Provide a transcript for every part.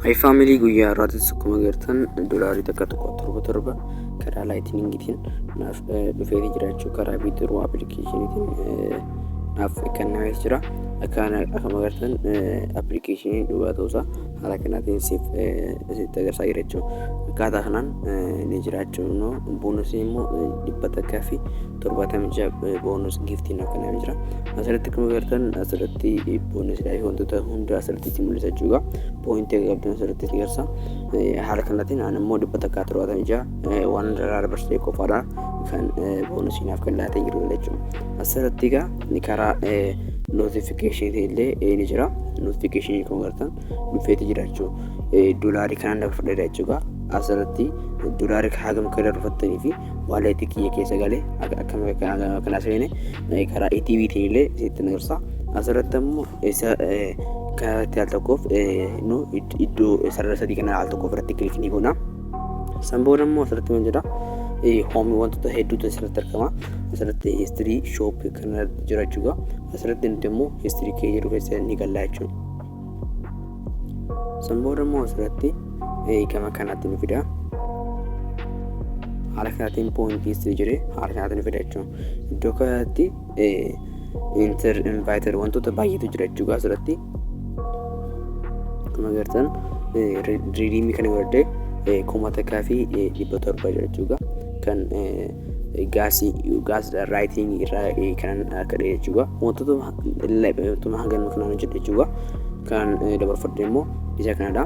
Hai family guyyaa irraatis akkuma agartan doolaarii takka torba karaa laayitiniingiitiin naaf dhufee jiraachuu karaa Bituro appilikeeshiniitiin naaf kennamee jira. Akkuma agartan appilikeeshiniin dhugaa ta'uusaa haala kanaatiin siif agarsiisaa jira jechuudha. Akkaataa kanaan ni jiraachuu no boonusii immoo 176 boonus giftiin kennamee jira. Asirratti akkuma agartan asirratti boonusidhaa fi wantoota hunda asirratti mul'isa jechuudha. Pointii qabdan asirratti agarsiisa. Haala kanaatiin ani immoo 176 waan irraa barsee qofaadha kan boonusii naaf kennatee jiru jechuudha. Asirratti ni karaa notification illee ni jira. Notification akkuma agartan dhufeeti jira jechuudha. Doolaarii kanaan dafa fudhadha jechuudha. Asirratti doolaarii hagam akka darbattanii fi waaleetii kiyya keessa galee akkama kana seene karaa ATVtiin illee sitti agarsiisa. Asirratti immoo isa karatti al tokkoof no iddoo sarara sadii kana al tokkoof irratti kilikni goona. Sanboon immoo asirratti waan jira. Home wantoota hedduutu asirratti argama. Asirratti history shop kana jira jechuudha. Asirratti immoo history kee jedhu keessa ni galla jechuudha. Sanboon immoo asirratti kama kanatti ni fida. Haala kanaatiin point history jedhee haala kanaatiin fida jechuudha. Iddoo kanatti inviter wantoota baay'eetu jira jechuudha asirratti. Akkuma agartan redeem kan godhee komata kaafii 700 jira jechuudha. Kan gas writing irraa kan akka jechuudha. Wantoota hangan kanaan hojjedhe jechuudha. Kan dabarfadhe immoo isa kanadha.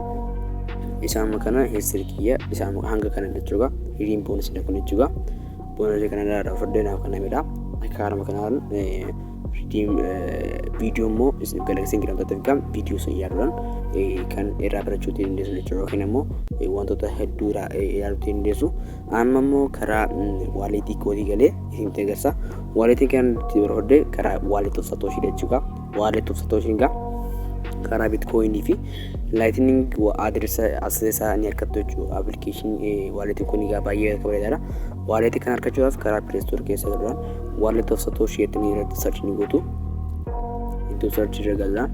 Isaan kana history kiyya isaan hanga kana jechuudha. Redeem bonus kun jechuudha. Bonus kana dabarfadhe naaf kanamedha. Akka kanaan redeem video immoo isin galaksiin giraamtatti fikam video sayyaadhaan kan irraa barachuutiin dandeessu jechuudha. Yookiin immoo wantoota hedduu irraa ilaaluutiin dandeessu. Amma immoo karaa waaleetii kootii galee isin agarsiisa. Waaleetii kan dabarfadhe karaa wallet of Satoshi jechuudha. Wallet of Satoshi karaa Bitcoin fi Lightning address ni argattu jechuudha. Application wallet kun baay'ee kabajaadha. Wallet kan argachuudhaaf karaa Play Store keessa galuudhaan wallet of Satoshi jedhanii irratti search ni gootu. Iddoo search irra galuudhaan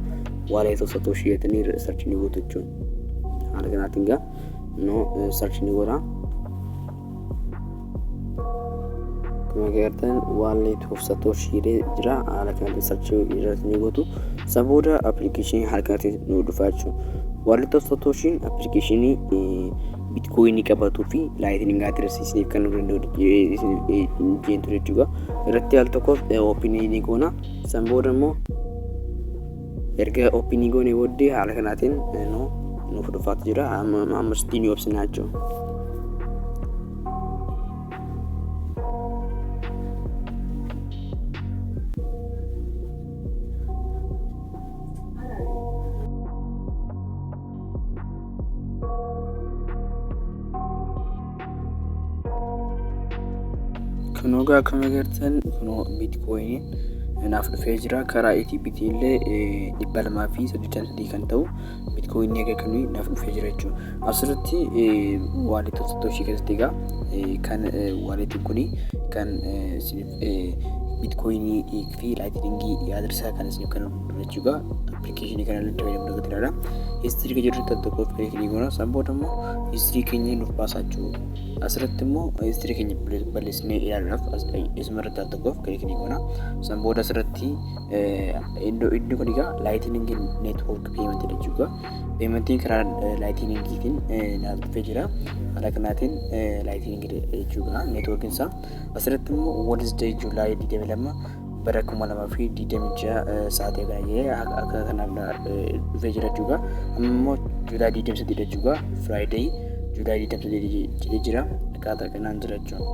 wallet of Satoshi jedhanii search ni gootu jechuudha. Haala kanaatiin no search ni goona. Akkuma agartan wallet of Satoshi jira. Haala kanaatiin search irratti ni gootu. Sabooda application haala kanaatiin nu dhufa jechuudha. Wallet of Satoshi application Bitcoin qabatu fi Lightning address isiniif kan jentu jechuudha. Irratti al tokkoof open ni goona. Sanbooda immoo erga open goone booddee haala kanaatiin nu dhufaatu jira. Amma ni obsinaa jechuudha. Kunuugaa akkuma agartan kunoo Bitcoin naaf dhufee jira. Karaa ATBT illee 233 kan ta'u Bitcoin egaa kanuu naaf dhufee jira jechuudha. Asirratti wallet of Satoshi keessatti kan wallet kuni kan Bitcoin fi Lightning address kan isiniif kan jechuudha. Application kana illee fayyadamuun gadiidha. History kan jedhu tokkoof kilikni goona. Sanbooda immoo history keenya nuuf baasaa jechuudha. Asirratti immoo history keenya balleessinee ilaaluudhaaf isumarratti al tokkoof kilikni goona. Sanbooda asirratti iddoo kun Lightning network payment jechuudha. Paymentiin karaa Lightningiitiin naaf dhufee jira. Haala kanaatiin Lightning jechuudha networkiin isaa. Asirratti immoo Wednesday July 22 bara 2026 sa'aatii gaayee akka kanaaf dhufee jira jechuudha. Ammoo July 23 jechuudha. Friday July 23 jira. Akkaataa kanaan jira jechuudha.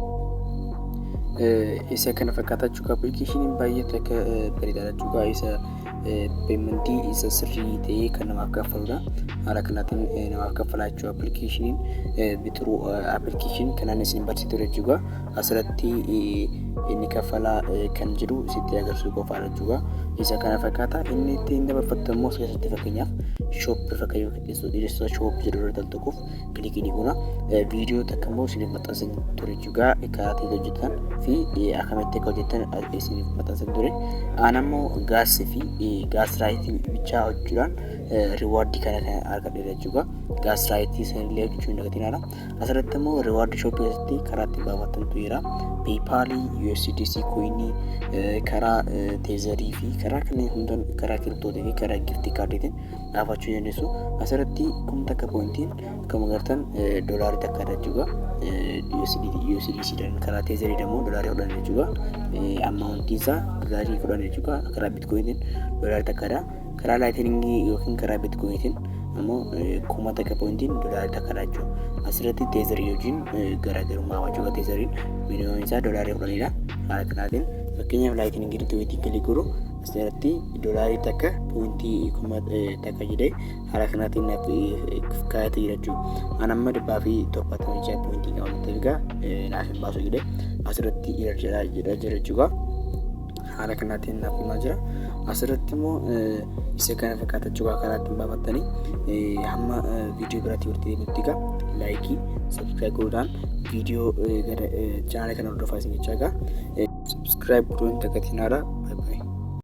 Isa kana fakkaata jechuudha. Application baay'ee akka bareedaa jechuudha. Isa paymentii isa sirrii ta'ee kan namaaf kaffaludha. Haala kanaatiin namaaf kaffalaa jechuudha. Application Bituro application kanaan isin barsiisu jechuudha. Asirratti inni kaffalaa kan jiru sitti agarsiisu qofaadha jechuudha. Isa kana fakkaata. Inni ittiin dabarfattu immoo keessatti fakkeenyaaf shop fakkeessu shop jedhu irratti tokkoof kilikni goona. Viidiyoo takka immoo isiniif maxxansan ture jechuudha. Karaa hojjetan fi akkamitti akka hojjetan isiniif maxxansan ture. Aan ammoo gaasii fi gaas raayitii bichaa hojjechuudhaan reward kana argadhe jechuudha. Gas right isinillee jechuun dagatinara. Asirratti immoo reward shop keessatti karaa itti baafattantu jira. PayPal, USDC coin, karaa Tezerii fi karaa kanneen hundan karaa kiriptootii fi karaa gift kaardiitiin dhaabachuu dandeessu. Asirratti kun takka pointiin akkuma agartan doolarii takka jechuudha. USDC dan karaa Tezerii ደግሞ ዶላር ይሆናል jechuudha. Amount isaa doolarii ይሆናል jechuudha. karaa Bitcoin doolarii takka karaa Lightning yookiin karaa Bitcoin ammoo kuma takka pointiin doolarii takka jechuudha. Asirratti Tezerii wajjin garaagarummaa jechuudha. Tezeriin minimum isaa doolarii 10dha. Haala kanaatiin fakkeenyaaf Lightning irratti kilik godhu asirratti doolarii takka pointii kuma takka jedhee haala kanaatiin kaayate jechuudha. Ani amma 176 pointii qabaatee egaa naaf hin baasu jedhee asirratti irra jira jechuudha. Haala kanaatiin naaf himaa jira. Asirratti immoo isa kana fakkaatachuudha karaa ittiin baafattanii hamma viidiyoo biraatti walitti deebi'utti laayikii subscribe godhuudhaan viidiyoo gara chaanala kana hordofaa isin jechaa subscribe gochuun dagatinaa.